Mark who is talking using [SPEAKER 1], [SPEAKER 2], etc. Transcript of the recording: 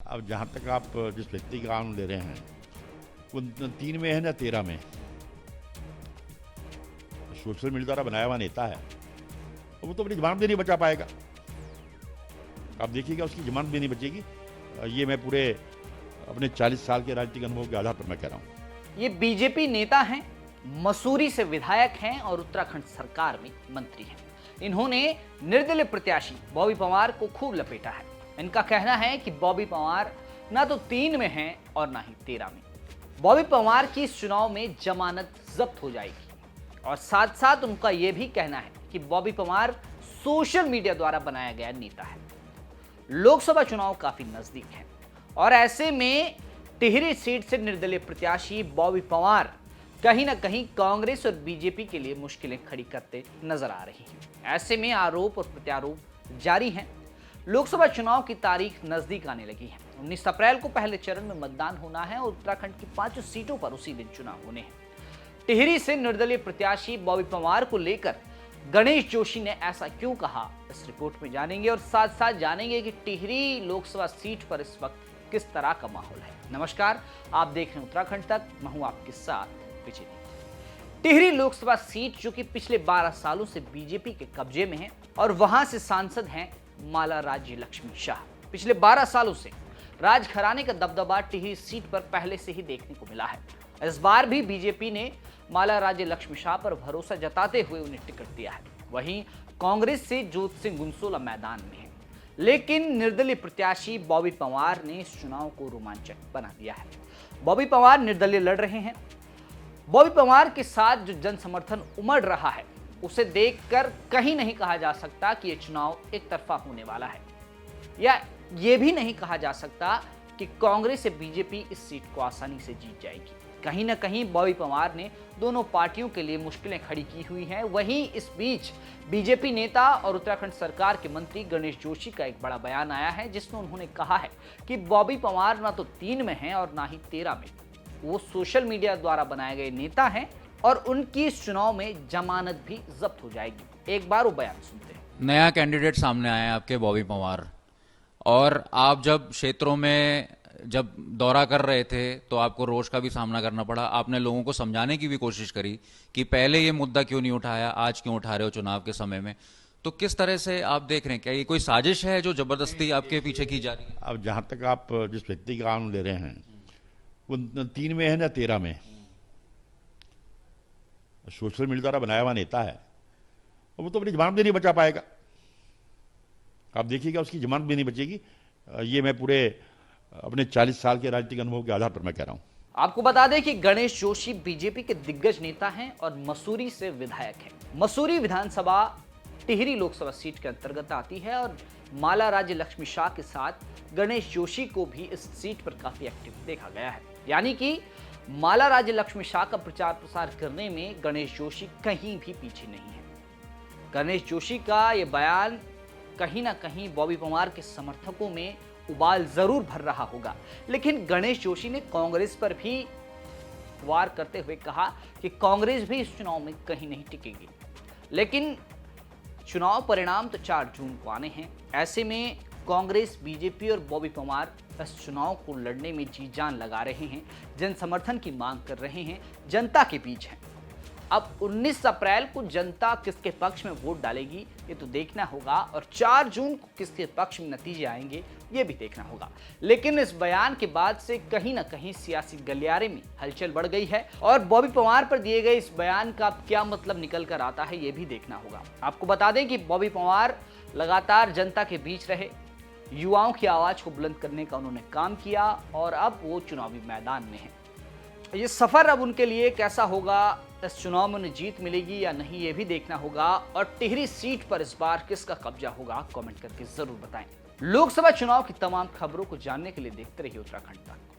[SPEAKER 1] अब जहाँ तक आप जिस व्यक्ति का नाम ले रहे हैं वो 3 में है ना 13 में, सोशल मीडिया द्वारा बनाया हुआ नेता है, वो तो अपनी जमानत भी नहीं बचा पाएगा। आप देखिएगा उसकी जमानत भी नहीं बचेगी। ये मैं पूरे अपने 40 साल के राजनीतिक अनुभव के आधार पर मैं कह रहा हूँ।
[SPEAKER 2] ये बीजेपी नेता हैं, मसूरी से विधायक हैं और उत्तराखंड सरकार में मंत्री हैं। इन्होंने निर्दलीय प्रत्याशी बॉबी पंवार को खूब लपेटा है। इनका कहना है कि बॉबी पंवार ना तो 3 में हैं और ना ही 13 में। बॉबी पंवार की इस चुनाव में जमानत जब्त हो जाएगी और साथ साथ उनका यह भी कहना है कि बॉबी पंवार सोशल मीडिया द्वारा बनाया गया नेता है। लोकसभा चुनाव काफी नजदीक है और ऐसे में टिहरी सीट से निर्दलीय प्रत्याशी बॉबी पंवार कहीं ना कहीं कांग्रेस और बीजेपी के लिए मुश्किलें खड़ी करते नजर आ रही हैं। ऐसे में आरोप और प्रत्यारोप जारी हैं। लोकसभा चुनाव की तारीख नजदीक आने लगी है। 19 अप्रैल को पहले चरण में मतदान होना है और उत्तराखंड की 5 सीटों पर उसी दिन चुनाव होने हैं। टिहरी से निर्दलीय प्रत्याशी बॉबी पंवार को लेकर गणेश जोशी ने ऐसा क्यों कहा, इस रिपोर्ट में जानेंगे और साथ साथ जानेंगे कि टिहरी लोकसभा सीट पर इस वक्त किस तरह का माहौल है। नमस्कार, आप देख रहे हैं उत्तराखंड तक, मैं हूं आपके साथ विजय। टिहरी लोकसभा सीट जो कि पिछले 12 सालों से बीजेपी के कब्जे में है और वहां से सांसद हैं माला राज्य लक्ष्मी शाह। पिछले 12 सालों से राजघराने का दबदबा टिहरी सीट पर पहले से ही देखने को मिला है। इस बार भी बीजेपी ने माला राज्य लक्ष्मी शाह पर भरोसा जताते हुए उन्हें टिकट दिया है। वहीं कांग्रेस से जोत सिंह गुनसोला मैदान में है, लेकिन निर्दलीय प्रत्याशी बॉबी पंवार ने इस चुनाव को रोमांचक बना दिया है। बॉबी पंवार निर्दलीय लड़ रहे हैं। बॉबी पंवार के साथ जो जन समर्थन उमड़ रहा है उसे देखकर कहीं नहीं कहा जा सकता कि यह चुनाव एक तरफा होने वाला है, या यह भी नहीं कहा जा सकता कि कांग्रेस से बीजेपी इस सीट को आसानी से जीत जाएगी। कहीं ना कहीं बॉबी पंवार ने दोनों पार्टियों के लिए मुश्किलें खड़ी की हुई हैं। वहीं इस बीच बीजेपी नेता और उत्तराखंड सरकार के मंत्री गणेश जोशी का एक बड़ा बयान आया है, जिसमें उन्होंने कहा है कि बॉबी पंवार ना तो 3 में हैं और ना ही 13 में। वो सोशल मीडिया द्वारा बनाए गए नेता हैं और उनकी इस चुनाव में जमानत भी जब्त हो जाएगी। एक बार वो बयान सुनते हैं।
[SPEAKER 3] नया कैंडिडेट सामने आया है आपके बॉबी पंवार, और आप जब क्षेत्रों में जब दौरा कर रहे थे तो आपको रोष का भी सामना करना पड़ा। आपने लोगों को समझाने की भी कोशिश करी कि पहले ये मुद्दा क्यों नहीं उठाया, आज क्यों उठा रहे हो चुनाव के समय में। तो किस तरह से आप देख रहे हैं, क्या ये कोई साजिश है जो जबरदस्ती आपके पीछे की जा रही है?
[SPEAKER 1] अब जहाँ तक आप जिस व्यक्ति का नाम ले रहे हैं वो 3 में है ना 13 में, सोशल मीडिया द्वारा बनाया हुआ नेता है, वो तो अपनी जमानत भी नहीं बचा पाएगा। आप देखिएगा उसकी जमानत भी नहीं बचेगी। ये मैं पूरे अपने 40 साल के राजनीतिक अनुभव के आधार पर मैं कह रहा हूं।
[SPEAKER 2] आपको बता दें कि गणेश जोशी बीजेपी के दिग्गज नेता हैं और मसूरी से विधायक हैं। मसूरी विधानसभा टिहरी लोकसभा सीट के अंतर्गत आती है और माला राज्य लक्ष्मी शाह के साथ गणेश जोशी को भी इस सीट पर काफी एक्टिव देखा गया है। यानी कि माला राज्य लक्ष्मी शाह का प्रचार प्रसार करने में गणेश जोशी कहीं भी पीछे नहीं है। गणेश जोशी का यह बयान कहीं ना कहीं बॉबी पंवार के समर्थकों में उबाल जरूर भर रहा होगा, लेकिन गणेश जोशी ने कांग्रेस पर भी वार करते हुए कहा कि कांग्रेस भी इस चुनाव में कहीं नहीं टिकेगी। लेकिन चुनाव परिणाम तो 4 जून को आने हैं। ऐसे में कांग्रेस, बीजेपी और बॉबी पंवार इस चुनाव को लड़ने में जी जान लगा रहे हैं, जन समर्थन की मांग कर रहे हैं, जनता के बीच हैं। अब 19 अप्रैल को जनता किसके पक्ष में वोट डालेगी ये तो देखना होगा, और 4 जून को किसके पक्ष में नतीजे आएंगे ये भी देखना होगा। लेकिन इस बयान के बाद से कहीं ना कहीं सियासी गलियारे में हलचल बढ़ गई है और बॉबी पंवार पर दिए गए इस बयान का क्या मतलब निकल कर आता है ये भी देखना होगा। आपको बता दें कि बॉबी पंवार लगातार जनता के बीच रहे, युवाओं की आवाज को बुलंद करने का उन्होंने काम किया और अब वो चुनावी मैदान में है। ये सफर अब उनके लिए कैसा होगा, इस चुनाव में उन्हें जीत मिलेगी या नहीं ये भी देखना होगा, और टिहरी सीट पर इस बार किसका कब्जा होगा कमेंट करके जरूर बताएं। लोकसभा चुनाव की तमाम खबरों को जानने के लिए देखते रहिए उत्तराखंड तक।